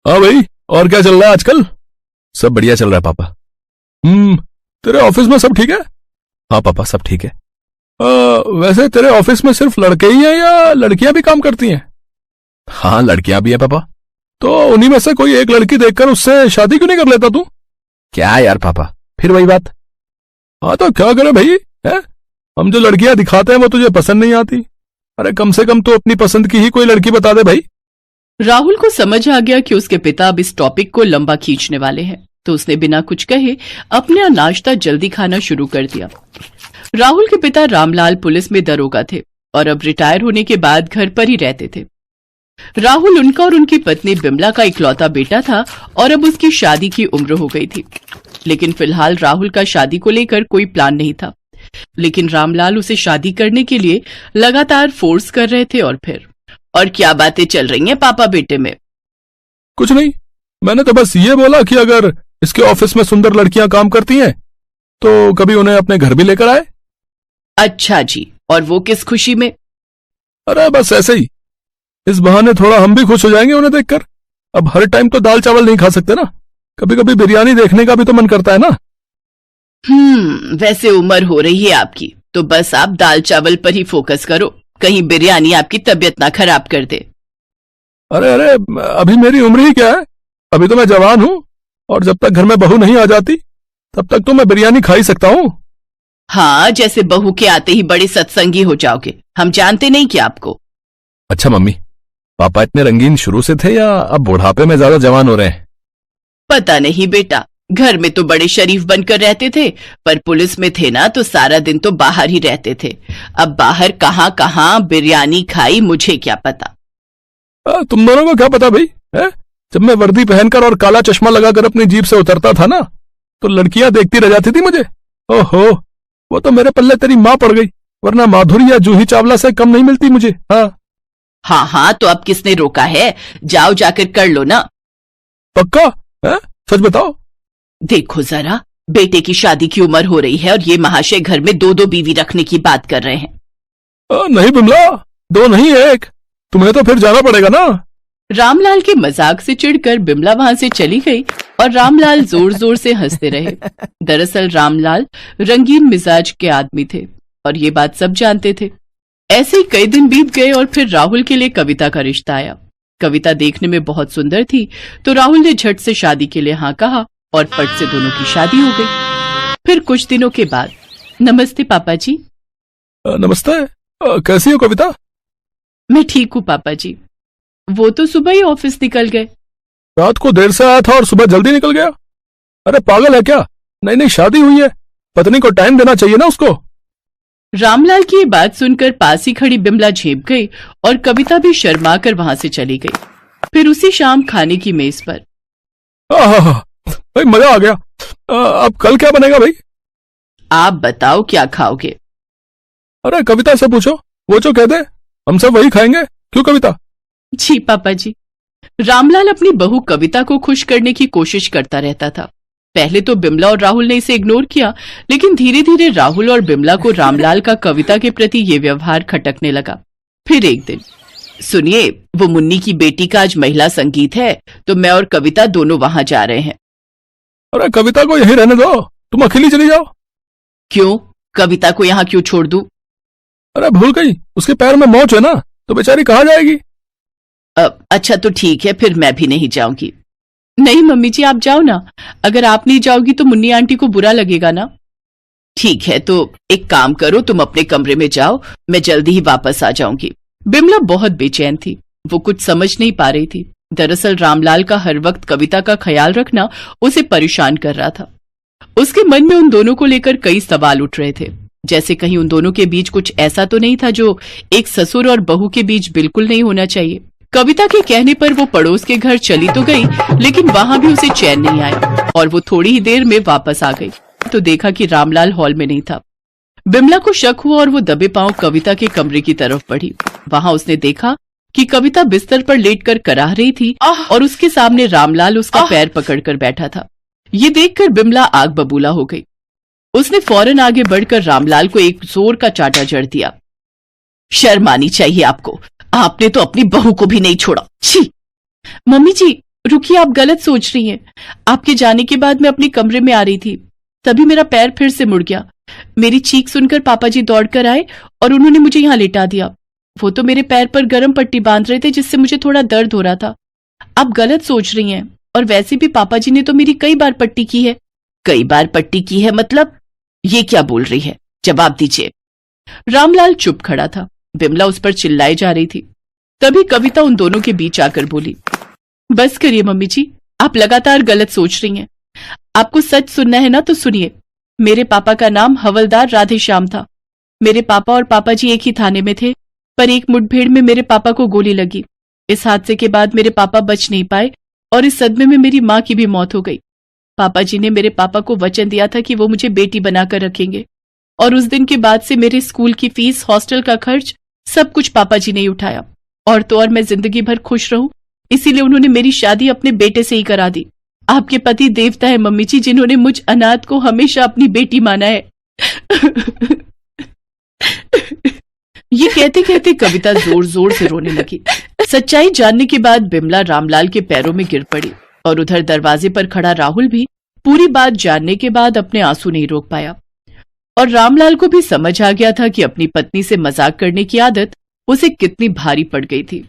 हाँ भाई, और क्या चल रहा है आजकल? सब बढ़िया चल रहा है पापा। तेरे ऑफिस में सब ठीक है? हाँ पापा, सब ठीक है। वैसे तेरे ऑफिस में सिर्फ लड़के ही हैं या लड़कियां भी काम करती हैं? हाँ, लड़कियां भी हैं पापा। तो उन्हीं में से कोई एक लड़की देखकर उससे शादी क्यों नहीं कर लेता तू? क्या यार पापा, फिर वही बात। हाँ तो क्या करे भाई, है? हम जो लड़कियां दिखाते हैं वो तुझे पसंद नहीं आती। अरे कम से कम तो अपनी पसंद की ही कोई लड़की बता दे भाई। राहुल को समझ आ गया कि उसके पिता अब इस टॉपिक को लंबा खींचने वाले हैं, तो उसने बिना कुछ कहे अपना नाश्ता जल्दी खाना शुरू कर दिया। राहुल के पिता रामलाल पुलिस में दरोगा थे और अब रिटायर होने के बाद घर पर ही रहते थे। राहुल उनका और उनकी पत्नी बिमला का इकलौता बेटा था और अब उसकी शादी की उम्र हो गई थी। लेकिन फिलहाल राहुल का शादी को लेकर कोई प्लान नहीं था, लेकिन रामलाल उसे शादी करने के लिए लगातार फोर्स कर रहे थे। और क्या बातें चल रही हैं पापा बेटे में? कुछ नहीं, मैंने तो बस ये बोला कि अगर इसके ऑफिस में सुंदर लड़कियां काम करती हैं तो कभी उन्हें अपने घर भी लेकर आए। अच्छा जी, और वो किस खुशी में? अरे बस ऐसे ही, इस बहाने थोड़ा हम भी खुश हो जाएंगे उन्हें देखकर। अब हर टाइम तो दाल चावल नहीं खा सकते ना, कभी कभी बिरयानी देखने का भी तो मन करता है ना। वैसे उम्र हो रही है आपकी, तो बस आप दाल चावल पर ही फोकस करो, कहीं बिरयानी आपकी तबीयत ना खराब कर दे। अरे अरे, अभी मेरी उम्र ही क्या है, अभी तो मैं जवान हूं, और जब तक घर में बहू नहीं आ जाती तब तक तो मैं बिरयानी खा ही सकता हूं। हाँ, जैसे बहू के आते ही बड़े सत्संगी हो जाओगे, हम जानते नहीं क्या आपको। अच्छा मम्मी, पापा इतने रंगीन शुरू से थे या अब बुढ़ापे में ज्यादा जवान हो रहे हैं? पता नहीं बेटा, घर में तो बड़े शरीफ बनकर रहते थे, पर पुलिस में थे ना तो सारा दिन तो बाहर ही रहते थे। अब बाहर कहाँ कहाँ बिरयानी खाई मुझे क्या पता। तुम दोनों को क्या पता भाई, है? जब मैं वर्दी पहनकर और काला चश्मा लगाकर अपनी जीप से उतरता था ना, तो लड़कियां देखती रह जाती थी मुझे। ओहो, वो तो मेरे पल्ले तेरी माँ पड़ गई, वरना माधुरी या जूही चावला से कम नहीं मिलती मुझे। हाँ हाँ, तो अब किसने रोका है? जाओ जाकर कर लो ना। पक्का है? सच बताओ। देखो जरा, बेटे की शादी की उम्र हो रही है और ये महाशय घर में दो दो बीवी रखने की बात कर रहे हैं। नहीं बिमला, दो नहीं एक, तुम्हें तो फिर जाना पड़ेगा ना। रामलाल के मजाक से चिढ़कर बिमला वहां से चली गई और रामलाल जोर जोर से हंसते रहे। दरअसल रामलाल रंगीन मिजाज के आदमी थे और ये बात सब जानते थे। ऐसे ही कई दिन बीत गए और फिर राहुल के लिए कविता का रिश्ता आया। कविता देखने में बहुत सुंदर थी, तो राहुल ने झट से शादी के लिए हाँ कहा और पट से दोनों की शादी हो गई। फिर कुछ दिनों के बाद, नमस्ते पापा जी। नमस्ते, कैसी हो कविता? मैं ठीक हूँ पापा जी। वो तो सुबह ही ऑफिस निकल गए। रात को देर से आया था और सुबह जल्दी निकल गया? अरे पागल है क्या? नहीं नहीं, शादी हुई है, पत्नी को टाइम देना चाहिए ना उसको। रामलाल की ये बात सुनकर पास ही खड़ी बिमला झेप गई और कविता भी शर्मा कर वहां से चली गई। फिर उसी शाम खाने की मेज पर भाई मजा आ गया। अब कल क्या बनेगा भाई? आप बताओ क्या खाओगे? अरे कविता से पूछो, वो जो कह दे हम सब वही खाएंगे। क्यों कविता? जी पापा जी। रामलाल अपनी बहू कविता को खुश करने की कोशिश करता रहता था। पहले तो बिमला और राहुल ने इसे इग्नोर किया, लेकिन धीरे धीरे राहुल और बिमला को रामलाल का कविता के प्रति ये व्यवहार खटकने लगा। फिर एक दिन, सुनिए, वो मुन्नी की बेटी का आज महिला संगीत है, तो मैं और कविता दोनों वहां जा रहे हैं। अरे कविता को यहीं रहने दो, तुम अकेली चली जाओ। क्यों? कविता को यहाँ क्यों छोड़ दूं? अरे भूल गई, उसके पैर में मोच है ना, तो बेचारी कहाँ जाएगी? अच्छा तो ठीक है, फिर मैं भी नहीं जाऊंगी। नहीं मम्मी जी, आप जाओ ना, अगर आप नहीं जाओगी तो मुन्नी आंटी को बुरा लगेगा ना। ठीक है, तो एक काम करो, तुम अपने कमरे में जाओ, मैं जल्दी ही वापस आ जाऊंगी। बिमला बहुत बेचैन थी, वो कुछ समझ नहीं पा रही थी। दरअसल रामलाल का हर वक्त कविता का ख्याल रखना उसे परेशान कर रहा था। उसके मन में उन दोनों को लेकर कई सवाल उठ रहे थे, जैसे कहीं उन दोनों के बीच कुछ ऐसा तो नहीं था जो एक ससुर और बहू के बीच बिल्कुल नहीं होना चाहिए। कविता के कहने पर वो पड़ोस के घर चली तो गई, लेकिन वहां भी उसे चैन नहीं आया और वो थोड़ी ही देर में वापस आ गई तो देखा कि रामलाल हॉल में नहीं था। बिमला को शक हुआ और वो दबे पांव कविता के कमरे की तरफ बढ़ी। वहां उसने देखा कि कविता बिस्तर पर लेटकर कराह रही थी और उसके सामने रामलाल उसका पैर पकड़कर बैठा था। ये देखकर बिमला आग बबूला हो गई। उसने फौरन आगे बढ़कर रामलाल को एक जोर का चाटा जड़ दिया। शर्म आनी चाहिए आपको, आपने तो अपनी बहू को भी नहीं छोड़ा। छी! मम्मी जी, रुकिए, आप गलत सोच रही हैं। आपके जाने के बाद मैं अपने कमरे में आ रही थी, तभी मेरा पैर फिर से मुड़ गया। मेरी चीख सुनकर पापा जी दौड़कर आए और उन्होंने मुझे यहाँ लेटा दिया। वो तो मेरे पैर पर गर्म पट्टी बांध रहे थे, जिससे मुझे थोड़ा दर्द हो रहा था। आप गलत सोच रही हैं, और वैसे भी पापा जी ने तो मेरी कई बार पट्टी की है। कई बार पट्टी की है मतलब? ये क्या बोल रही है, जवाब दीजिए। रामलाल चुप खड़ा था। बिमला उस पर चिल्लाई जा रही थी। तभी कविता उन दोनों के बीच आकर बोली, बस करिए मम्मी जी, आप लगातार गलत सोच रही हैं। आपको सच सुनना है ना तो सुनिए। मेरे पापा का नाम हवलदार राधेश्याम था। मेरे पापा और पापा जी एक ही थाने में थे, पर एक मुठभेड़ में मेरे पापा को गोली लगी। इस हादसे के बाद मेरे पापा बच नहीं पाए और इस सदमे में मेरी माँ की भी मौत हो गई। पापा जी ने मेरे पापा को वचन दिया था कि वो मुझे बेटी बनाकर रखेंगे, और उस दिन के बाद से मेरे स्कूल की फीस, हॉस्टल का खर्च, सब कुछ पापा जी ने ही उठाया। और तो और मैं जिंदगी भर खुश रहूं, इसीलिए उन्होंने मेरी शादी अपने बेटे से ही करा दी। आपके पति देवता है मम्मी जी, जिन्होंने मुझ अनाथ को हमेशा अपनी बेटी माना है। ये कहते कहते कविता जोर जोर से रोने लगी। सच्चाई जानने के बाद बिमला रामलाल के पैरों में गिर पड़ी, और उधर दरवाजे पर खड़ा राहुल भी पूरी बात जानने के बाद अपने आंसू नहीं रोक पाया। और रामलाल को भी समझ आ गया था कि अपनी पत्नी से मजाक करने की आदत उसे कितनी भारी पड़ गई थी।